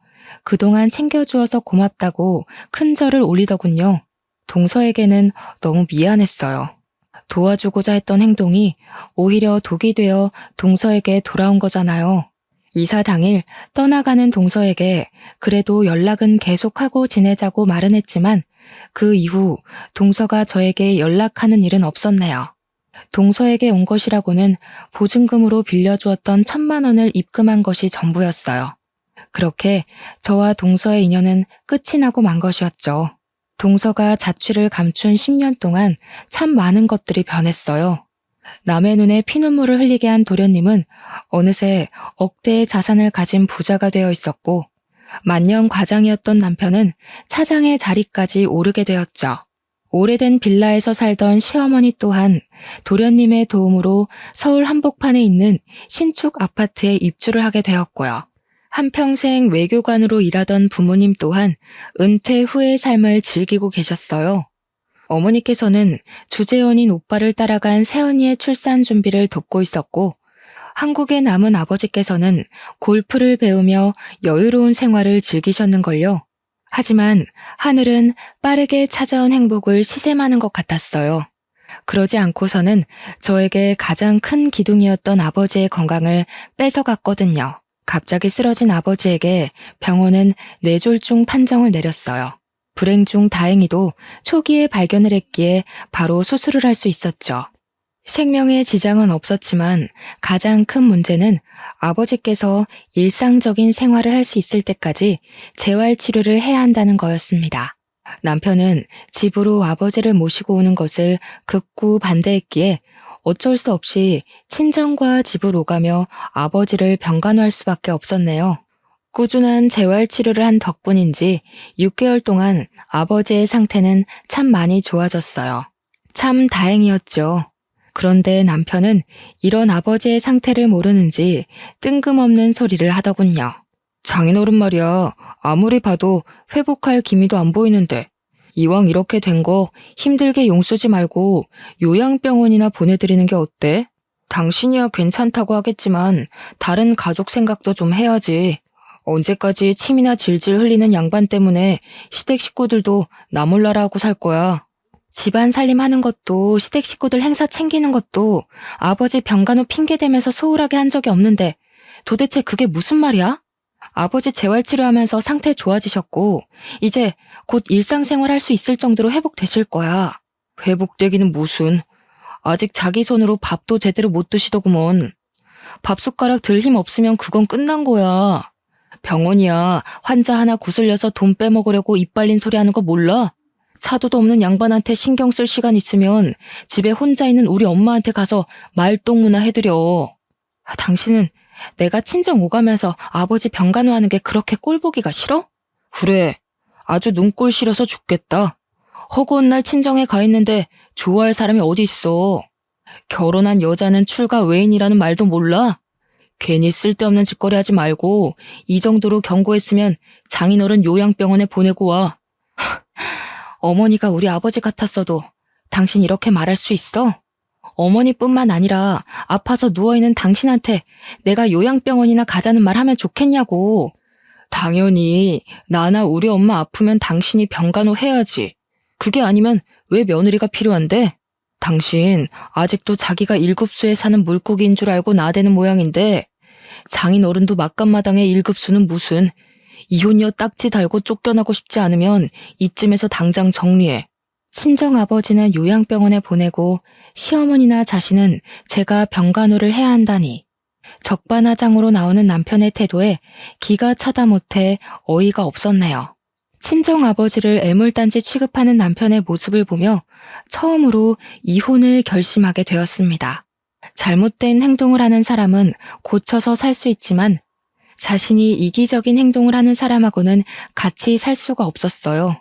그동안 챙겨주어서 고맙다고 큰 절을 올리더군요. 동서에게는 너무 미안했어요. 도와주고자 했던 행동이 오히려 독이 되어 동서에게 돌아온 거잖아요. 이사 당일 떠나가는 동서에게 그래도 연락은 계속하고 지내자고 말은 했지만 그 이후 동서가 저에게 연락하는 일은 없었네요. 동서에게 온 것이라고는 보증금으로 빌려주었던 1,000만 원을 입금한 것이 전부였어요. 그렇게 저와 동서의 인연은 끝이 나고 만 것이었죠. 동서가 자취를 감춘 10년 동안 참 많은 것들이 변했어요. 남의 눈에 피눈물을 흘리게 한 도련님은 어느새 억대의 자산을 가진 부자가 되어 있었고 만년 과장이었던 남편은 차장의 자리까지 오르게 되었죠. 오래된 빌라에서 살던 시어머니 또한 도련님의 도움으로 서울 한복판에 있는 신축 아파트에 입주를 하게 되었고요. 한평생 외교관으로 일하던 부모님 또한 은퇴 후의 삶을 즐기고 계셨어요. 어머니께서는 주재원인 오빠를 따라간 새언니의 출산 준비를 돕고 있었고 한국에 남은 아버지께서는 골프를 배우며 여유로운 생활을 즐기셨는걸요. 하지만 하늘은 빠르게 찾아온 행복을 시샘하는 것 같았어요. 그러지 않고서는 저에게 가장 큰 기둥이었던 아버지의 건강을 뺏어갔거든요. 갑자기 쓰러진 아버지에게 병원은 뇌졸중 판정을 내렸어요. 불행 중 다행히도 초기에 발견을 했기에 바로 수술을 할 수 있었죠. 생명에 지장은 없었지만 가장 큰 문제는 아버지께서 일상적인 생활을 할 수 있을 때까지 재활치료를 해야 한다는 거였습니다. 남편은 집으로 아버지를 모시고 오는 것을 극구 반대했기에 어쩔 수 없이 친정과 집을 오가며 아버지를 병간호할 수밖에 없었네요. 꾸준한 재활치료를 한 덕분인지 6개월 동안 아버지의 상태는 참 많이 좋아졌어요. 참 다행이었죠. 그런데 남편은 이런 아버지의 상태를 모르는지 뜬금없는 소리를 하더군요. 장인어른 말이야, 아무리 봐도 회복할 기미도 안 보이는데 이왕 이렇게 된 거 힘들게 용쓰지 말고 요양병원이나 보내드리는 게 어때? 당신이야 괜찮다고 하겠지만 다른 가족 생각도 좀 해야지. 언제까지 침이나 질질 흘리는 양반 때문에 시댁 식구들도 나 몰라라 하고 살 거야. 집안 살림하는 것도 시댁 식구들 행사 챙기는 것도 아버지 병간호 핑계대면서 소홀하게 한 적이 없는데 도대체 그게 무슨 말이야? 아버지 재활치료하면서 상태 좋아지셨고 이제 곧 일상생활 할 수 있을 정도로 회복되실 거야. 회복되기는 무슨. 아직 자기 손으로 밥도 제대로 못 드시더구먼. 밥숟가락 들 힘 없으면 그건 끝난 거야. 병원이야 환자 하나 구슬려서 돈 빼먹으려고 입 발린 소리 하는 거 몰라? 차도도 없는 양반한테 신경 쓸 시간 있으면 집에 혼자 있는 우리 엄마한테 가서 말동무나 해드려. 당신은 내가 친정 오가면서 아버지 병간호하는 게 그렇게 꼴보기가 싫어? 그래. 아주 눈꼴 싫어서 죽겠다. 허구한 날 친정에 가 있는데 좋아할 사람이 어디 있어. 결혼한 여자는 출가 외인이라는 말도 몰라? 괜히 쓸데없는 짓거리 하지 말고 이 정도로 경고했으면 장인어른 요양병원에 보내고 와. 어머니가 우리 아버지 같았어도 당신 이렇게 말할 수 있어? 어머니뿐만 아니라 아파서 누워있는 당신한테 내가 요양병원이나 가자는 말 하면 좋겠냐고. 당연히 나나 우리 엄마 아프면 당신이 병간호 해야지. 그게 아니면 왜 며느리가 필요한데? 당신 아직도 자기가 일급수에 사는 물고기인 줄 알고 나대는 모양인데 장인어른도 막간마당의 일급수는 무슨 이혼녀 딱지 달고 쫓겨나고 싶지 않으면 이쯤에서 당장 정리해. 친정아버지는 요양병원에 보내고 시어머니나 자신은 제가 병간호를 해야 한다니. 적반하장으로 나오는 남편의 태도에 기가 차다 못해 어이가 없었네요. 친정아버지를 애물단지 취급하는 남편의 모습을 보며 처음으로 이혼을 결심하게 되었습니다. 잘못된 행동을 하는 사람은 고쳐서 살 수 있지만 자신이 이기적인 행동을 하는 사람하고는 같이 살 수가 없었어요.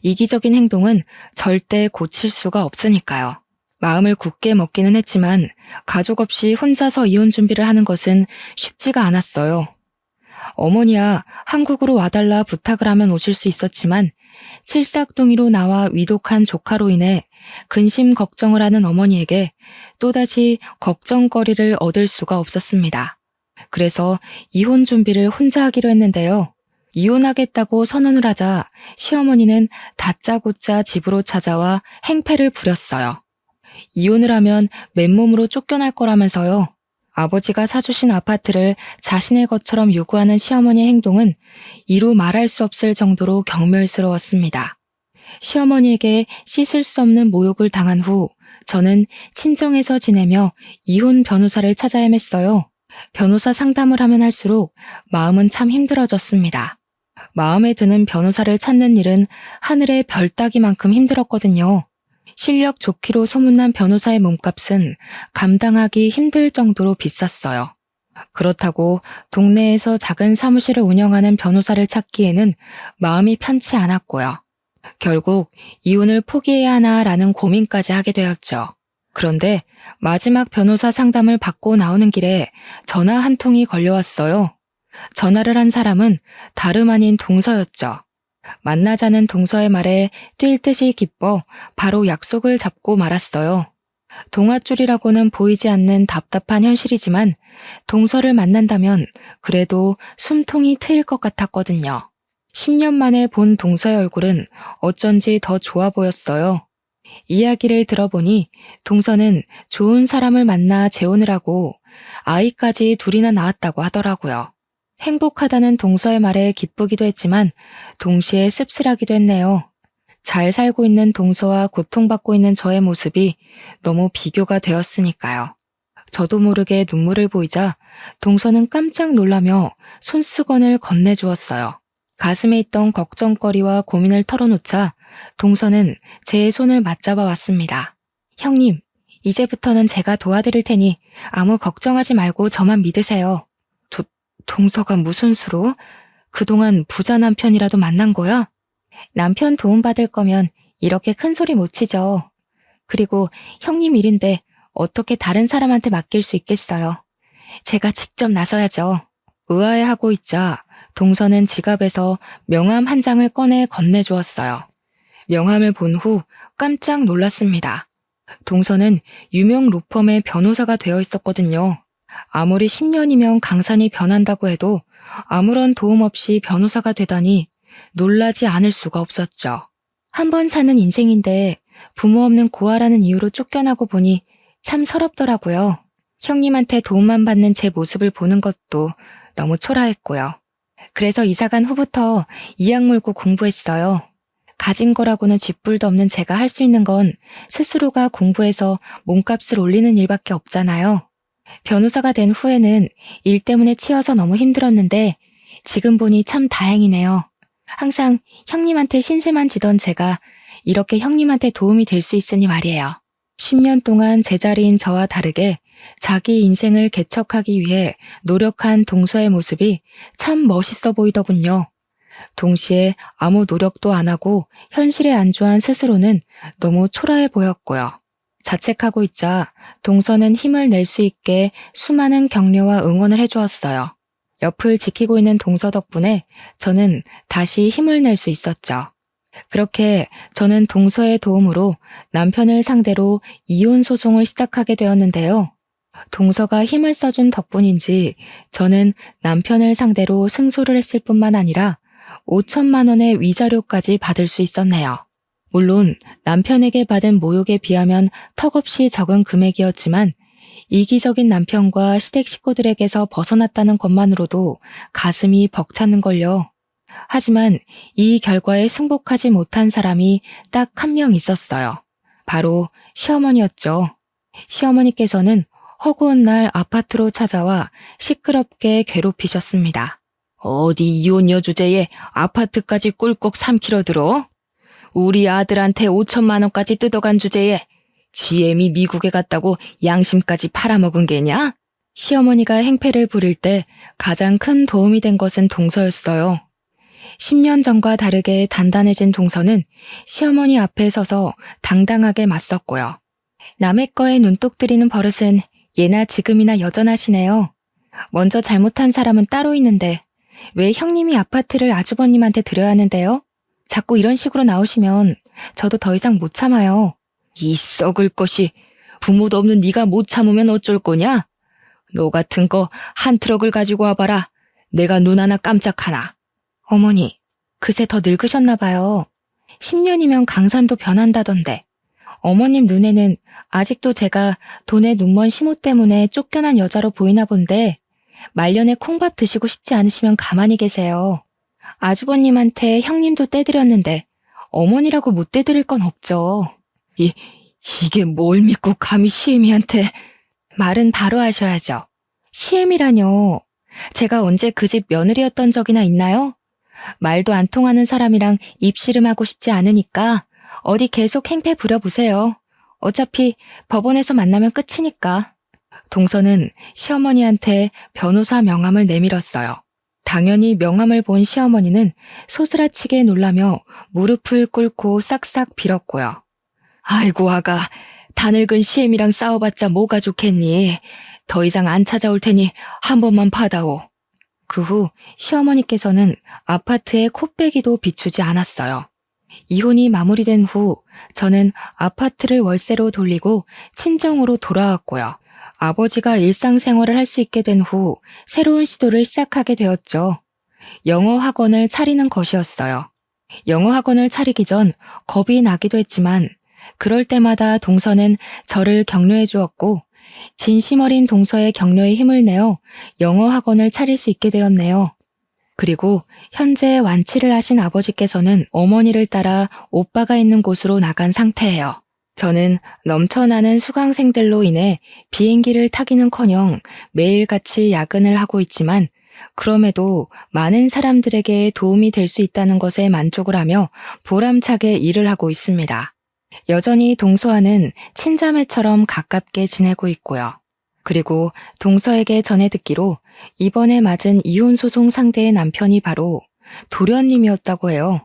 이기적인 행동은 절대 고칠 수가 없으니까요. 마음을 굳게 먹기는 했지만 가족 없이 혼자서 이혼 준비를 하는 것은 쉽지가 않았어요. 어머니야 한국으로 와달라 부탁을 하면 오실 수 있었지만 칠삭둥이로 나와 위독한 조카로 인해 근심 걱정을 하는 어머니에게 또다시 걱정거리를 얻을 수가 없었습니다. 그래서 이혼 준비를 혼자 하기로 했는데요. 이혼하겠다고 선언을 하자 시어머니는 다짜고짜 집으로 찾아와 행패를 부렸어요. 이혼을 하면 맨몸으로 쫓겨날 거라면서요. 아버지가 사주신 아파트를 자신의 것처럼 요구하는 시어머니의 행동은 이루 말할 수 없을 정도로 경멸스러웠습니다. 시어머니에게 씻을 수 없는 모욕을 당한 후 저는 친정에서 지내며 이혼 변호사를 찾아 헤맸어요. 변호사 상담을 하면 할수록 마음은 참 힘들어졌습니다. 마음에 드는 변호사를 찾는 일은 하늘의 별 따기만큼 힘들었거든요. 실력 좋기로 소문난 변호사의 몸값은 감당하기 힘들 정도로 비쌌어요. 그렇다고 동네에서 작은 사무실을 운영하는 변호사를 찾기에는 마음이 편치 않았고요. 결국 이혼을 포기해야 하나라는 고민까지 하게 되었죠. 그런데 마지막 변호사 상담을 받고 나오는 길에 전화 한 통이 걸려왔어요. 전화를 한 사람은 다름 아닌 동서였죠. 만나자는 동서의 말에 뛸 듯이 기뻐 바로 약속을 잡고 말았어요. 동아줄이라고는 보이지 않는 답답한 현실이지만 동서를 만난다면 그래도 숨통이 트일 것 같았거든요. 10년 만에 본 동서의 얼굴은 어쩐지 더 좋아 보였어요. 이야기를 들어보니 동서는 좋은 사람을 만나 재혼을 하고 아이까지 둘이나 낳았다고 하더라고요. 행복하다는 동서의 말에 기쁘기도 했지만 동시에 씁쓸하기도 했네요. 잘 살고 있는 동서와 고통받고 있는 저의 모습이 너무 비교가 되었으니까요. 저도 모르게 눈물을 보이자 동서는 깜짝 놀라며 손수건을 건네주었어요. 가슴에 있던 걱정거리와 고민을 털어놓자 동서는 제 손을 맞잡아 왔습니다. 형님, 이제부터는 제가 도와드릴 테니 아무 걱정하지 말고 저만 믿으세요. 동서가 무슨 수로? 그동안 부자 남편이라도 만난 거야? 남편 도움받을 거면 이렇게 큰 소리 못 치죠. 그리고 형님 일인데 어떻게 다른 사람한테 맡길 수 있겠어요. 제가 직접 나서야죠. 의아해하고 있자 동서는 지갑에서 명함 한 장을 꺼내 건네주었어요. 명함을 본 후 깜짝 놀랐습니다. 동서는 유명 로펌의 변호사가 되어 있었거든요. 아무리 10년이면 강산이 변한다고 해도 아무런 도움 없이 변호사가 되다니 놀라지 않을 수가 없었죠. 한 번 사는 인생인데 부모 없는 고아라는 이유로 쫓겨나고 보니 참 서럽더라고요. 형님한테 도움만 받는 제 모습을 보는 것도 너무 초라했고요. 그래서 이사간 후부터 이악 물고 공부했어요. 가진 거라고는 쥐뿔도 없는 제가 할 수 있는 건 스스로가 공부해서 몸값을 올리는 일밖에 없잖아요. 변호사가 된 후에는 일 때문에 치여서 너무 힘들었는데 지금 보니 참 다행이네요. 항상 형님한테 신세만 지던 제가 이렇게 형님한테 도움이 될 수 있으니 말이에요. 10년 동안 제자리인 저와 다르게 자기 인생을 개척하기 위해 노력한 동서의 모습이 참 멋있어 보이더군요. 동시에 아무 노력도 안 하고 현실에 안주한 스스로는 너무 초라해 보였고요. 자책하고 있자 동서는 힘을 낼 수 있게 수많은 격려와 응원을 해주었어요. 옆을 지키고 있는 동서 덕분에 저는 다시 힘을 낼 수 있었죠. 그렇게 저는 동서의 도움으로 남편을 상대로 이혼 소송을 시작하게 되었는데요. 동서가 힘을 써준 덕분인지 저는 남편을 상대로 승소를 했을 뿐만 아니라 5천만 원의 위자료까지 받을 수 있었네요. 물론 남편에게 받은 모욕에 비하면 턱없이 적은 금액이었지만 이기적인 남편과 시댁 식구들에게서 벗어났다는 것만으로도 가슴이 벅차는걸요. 하지만 이 결과에 승복하지 못한 사람이 딱 한 명 있었어요. 바로 시어머니였죠. 시어머니께서는 허구한 날 아파트로 찾아와 시끄럽게 괴롭히셨습니다. 어디 이혼녀 주제에 아파트까지 꿀꺽 삼키러 들어? 우리 아들한테 5천만 원까지 뜯어간 주제에 지엠이 미국에 갔다고 양심까지 팔아먹은 게냐? 시어머니가 행패를 부릴 때 가장 큰 도움이 된 것은 동서였어요. 10년 전과 다르게 단단해진 동서는 시어머니 앞에 서서 당당하게 맞섰고요. 남의 거에 눈독 들이는 버릇은 예나 지금이나 여전하시네요. 먼저 잘못한 사람은 따로 있는데 왜 형님이 아파트를 아주버님한테 드려야 하는데요? 자꾸 이런 식으로 나오시면 저도 더 이상 못 참아요. 이 썩을 것이 부모도 없는 네가 못 참으면 어쩔 거냐? 너 같은 거 한 트럭을 가지고 와봐라. 내가 눈 하나 깜짝하나. 어머니, 그새 더 늙으셨나 봐요. 10년이면 강산도 변한다던데. 어머님 눈에는 아직도 제가 돈에 눈먼 시모 때문에 쫓겨난 여자로 보이나 본데 말년에 콩밥 드시고 싶지 않으시면 가만히 계세요. 아주버님한테 형님도 떼드렸는데 어머니라고 못 떼드릴 건 없죠. 이게 뭘 믿고 감히 시애미한테. 말은 바로 하셔야죠. 시애미라뇨. 제가 언제 그 집 며느리였던 적이나 있나요? 말도 안 통하는 사람이랑 입씨름하고 싶지 않으니까 어디 계속 행패 부려보세요. 어차피 법원에서 만나면 끝이니까. 동서는 시어머니한테 변호사 명함을 내밀었어요. 당연히 명함을 본 시어머니는 소스라치게 놀라며 무릎을 꿇고 싹싹 빌었고요. 아이고 아가, 다 늙은 시엠이랑 싸워봤자 뭐가 좋겠니? 더 이상 안 찾아올 테니 한 번만 받아오. 그 후 시어머니께서는 아파트에 코빼기도 비추지 않았어요. 이혼이 마무리된 후 저는 아파트를 월세로 돌리고 친정으로 돌아왔고요. 아버지가 일상생활을 할 수 있게 된 후 새로운 시도를 시작하게 되었죠. 영어 학원을 차리는 것이었어요. 영어 학원을 차리기 전 겁이 나기도 했지만 그럴 때마다 동서는 저를 격려해 주었고 진심 어린 동서의 격려에 힘을 내어 영어 학원을 차릴 수 있게 되었네요. 그리고 현재 완치를 하신 아버지께서는 어머니를 따라 오빠가 있는 곳으로 나간 상태예요. 저는 넘쳐나는 수강생들로 인해 비행기를 타기는커녕 매일같이 야근을 하고 있지만 그럼에도 많은 사람들에게 도움이 될 수 있다는 것에 만족을 하며 보람차게 일을 하고 있습니다. 여전히 동서와는 친자매처럼 가깝게 지내고 있고요. 그리고 동서에게 전해 듣기로 이번에 맞은 이혼 소송 상대의 남편이 바로 도련님이었다고 해요.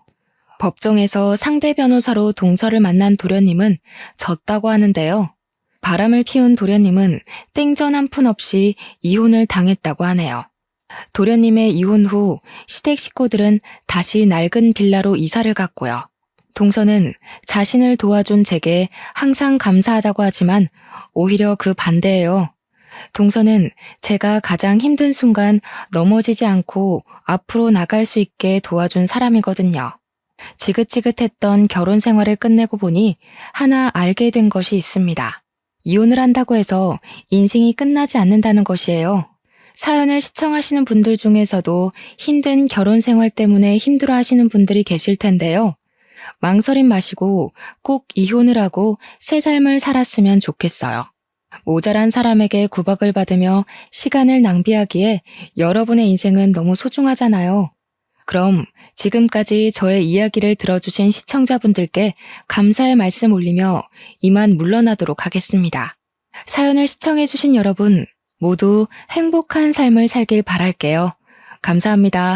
법정에서 상대 변호사로 동서를 만난 도련님은 졌다고 하는데요. 바람을 피운 도련님은 땡전 한 푼 없이 이혼을 당했다고 하네요. 도련님의 이혼 후 시댁 식구들은 다시 낡은 빌라로 이사를 갔고요. 동서는 자신을 도와준 제게 항상 감사하다고 하지만 오히려 그 반대예요. 동서는 제가 가장 힘든 순간 넘어지지 않고 앞으로 나갈 수 있게 도와준 사람이거든요. 지긋지긋했던 결혼 생활을 끝내고 보니 하나 알게 된 것이 있습니다. 이혼을 한다고 해서 인생이 끝나지 않는다는 것이에요. 사연을 시청하시는 분들 중에서도 힘든 결혼 생활 때문에 힘들어 하시는 분들이 계실 텐데요. 망설임 마시고 꼭 이혼을 하고 새 삶을 살았으면 좋겠어요. 모자란 사람에게 구박을 받으며 시간을 낭비하기에 여러분의 인생은 너무 소중하잖아요. 그럼 지금까지 저의 이야기를 들어주신 시청자분들께 감사의 말씀 올리며 이만 물러나도록 하겠습니다. 사연을 시청해주신 여러분 모두 행복한 삶을 살길 바랄게요. 감사합니다.